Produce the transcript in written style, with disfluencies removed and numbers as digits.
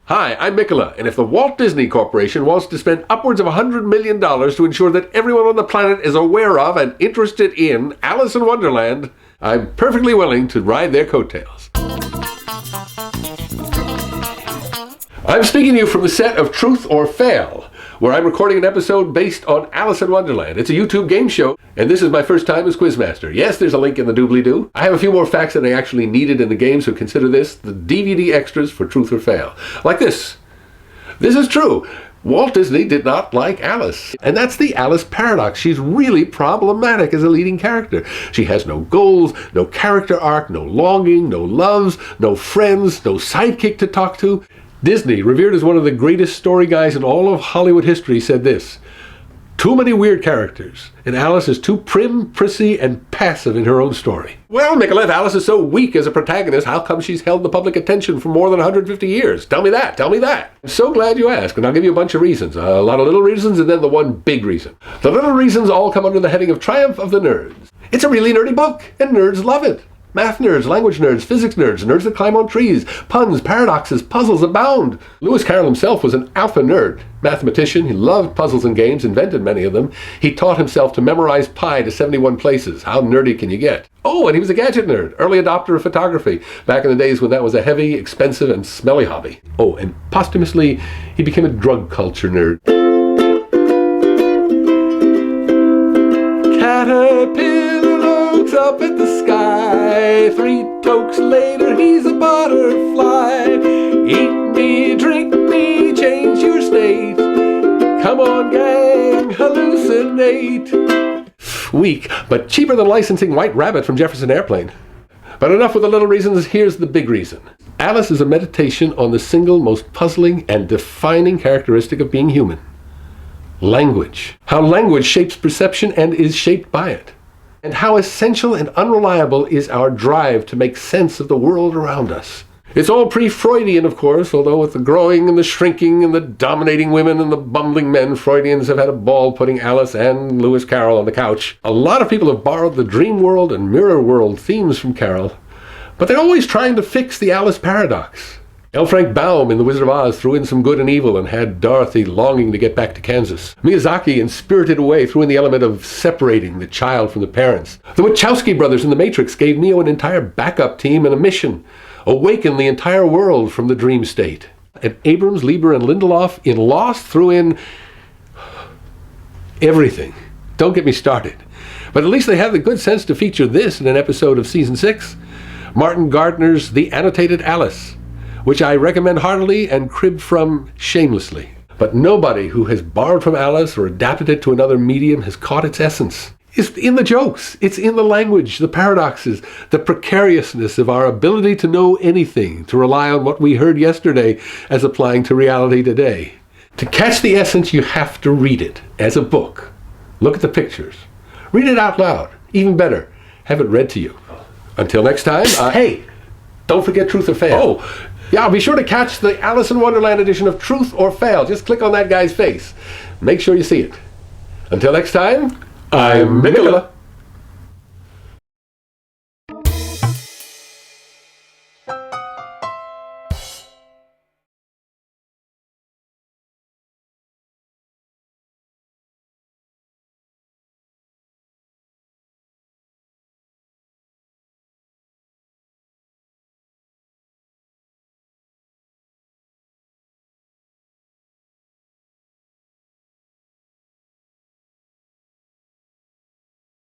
Hi, I'm Mikola, and if the Walt Disney Corporation wants to spend upwards of $100 million to ensure that everyone on the planet is aware of and interested in Alice in Wonderland, I'm perfectly willing to ride their coattails. I'm speaking to you from the set of Truth or Fail, where I'm recording an episode based on Alice in Wonderland. It's a YouTube game show, and this is my first time as Quizmaster. Yes, there's a link in the doobly-doo. I have a few more facts than I actually needed in the game, so consider this the DVD extras for Truth or Fail. Like this. This is true. Walt Disney did not like Alice. And that's the Alice paradox. She's really problematic as a leading character. She has no goals, no character arc, no longing, no loves, no friends, no sidekick to talk to. Disney, revered as one of the greatest story guys in all of Hollywood history, said this: too many weird characters, and Alice is too prim, prissy, and passive in her own story. Well, Mikola, if Alice is so weak as a protagonist, how come she's held the public attention for more than 150 years? Tell me that, tell me that. I'm so glad you asked, and I'll give you a bunch of reasons. A lot of little reasons, and then the one big reason. The little reasons all come under the heading of Triumph of the Nerds. It's a really nerdy book, and nerds love it. Math nerds, language nerds, physics nerds, nerds that climb on trees, puns, paradoxes, puzzles abound. Lewis Carroll himself was an alpha nerd. Mathematician, he loved puzzles and games, invented many of them. He taught himself to memorize pi to 71 places. How nerdy can you get? Oh, and he was a gadget nerd, early adopter of photography, back in the days when that was a heavy, expensive, and smelly hobby. Oh, and posthumously, he became a drug culture nerd. Caterpillar looks up at the sky. 3 tokes later, he's a butterfly. Eat me, drink me, change your state. Come on, gang, hallucinate. Weak, but cheaper than licensing White Rabbit from Jefferson Airplane. But enough with the little reasons, here's the big reason. Alice is a meditation on the single most puzzling and defining characteristic of being human: language. How language shapes perception and is shaped by it. And how essential and unreliable is our drive to make sense of the world around us. It's all pre-Freudian, of course, although with the growing and the shrinking and the dominating women and the bumbling men, Freudians have had a ball putting Alice and Lewis Carroll on the couch. A lot of people have borrowed the dream world and mirror world themes from Carroll, but they're always trying to fix the Alice paradox. L. Frank Baum in The Wizard of Oz threw in some good and evil and had Dorothy longing to get back to Kansas. Miyazaki in Spirited Away threw in the element of separating the child from the parents. The Wachowski brothers in The Matrix gave Neo an entire backup team and a mission: awaken the entire world from the dream state. And Abrams, Lieber, and Lindelof in Lost threw in everything. Don't get me started. But at least they have the good sense to feature this in an episode of Season 6. Martin Gardner's The Annotated Alice, which I recommend heartily and crib from shamelessly. But nobody who has borrowed from Alice or adapted it to another medium has caught its essence. It's in the jokes, it's in the language, the paradoxes, the precariousness of our ability to know anything, to rely on what we heard yesterday as applying to reality today. To catch the essence, you have to read it as a book. Look at the pictures. Read it out loud. Even better, have it read to you. Until next time, hey, don't forget Truth or Fail. Oh, yeah, be sure to catch the Alice in Wonderland edition of Truth or Fail. Just click on that guy's face. Make sure you see it. Until next time, I'm Mikola.